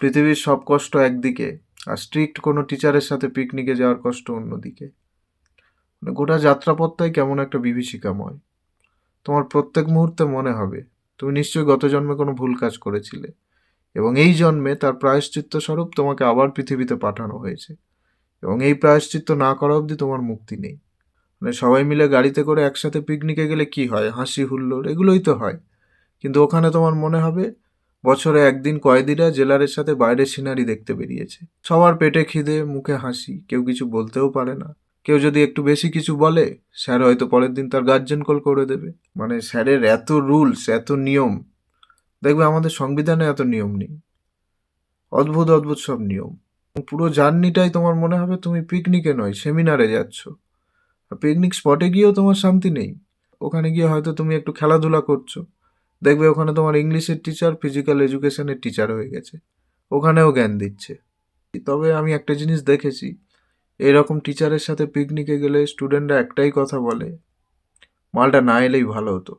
পৃথিবীর সব কষ্ট একদিকে, আর স্ট্রিক্ট কোনো টিচারের সাথে পিকনিকে যাওয়ার কষ্ট অন্যদিকে। মানে গোটা যাত্রাপথটাই কেমন একটা বিভীষিকাময়। তোমার প্রত্যেক মুহূর্তে মনে হবে তুমি নিশ্চয়ই গত জন্মে কোনো ভুল কাজ করেছিলে, এবং এই জন্মে তার প্রায়শ্চিত্ত স্বরূপ তোমাকে আবার পৃথিবীতে পাঠানো হয়েছে, এবং এই প্রায়শ্চিত্ত না করা অবধি তোমার মুক্তি নেই। মানে সবাই মিলে গাড়িতে করে একসাথে পিকনিকে গেলে কি হয়, হাসি হুল্লোড় এগুলোই তো হয়। কিন্তু ওখানে তোমার মনে হবে বছরে একদিন কয়েদিরা জেলারের সাথে বাইরের সিনারি দেখতে বেরিয়েছে। সবার পেটে খিদে, মুখে হাসি, কেউ কিছু বলতেও পারে না। কেউ যদি একটু বেশি কিছু বলে, স্যার হয়তো পরের দিন তার গার্জেন কল করে দেবে। মানে স্যারের এত রুলস, এত নিয়ম। দেখবে আমাদের সংবিধানে এত নিয়ম নেই। অদ্ভুত অদ্ভুত সব নিয়ম। পুরো জার্নিটাই তোমার মনে হবে তুমি পিকনিকে নয়, সেমিনারে যাচ্ছ। পিকনিক স্পটে গিয়েও তোমার শান্তি নেই। ওখানে গিয়ে হয়তো তুমি একটু খেলাধুলা করছো, দেখবে ওখানে তোমার ইংলিশের টিচার ফিজিক্যাল এডুকেশনের টিচার হয়ে গেছে, ওখানেও জ্ঞান দিচ্ছে। তবে আমি একটা জিনিস দেখেছি, এরকম টিচারের সাথে পিকনিকে গেলে স্টুডেন্টরা একটাই কথা বলে, মালটা না এলেই ভালো হতো।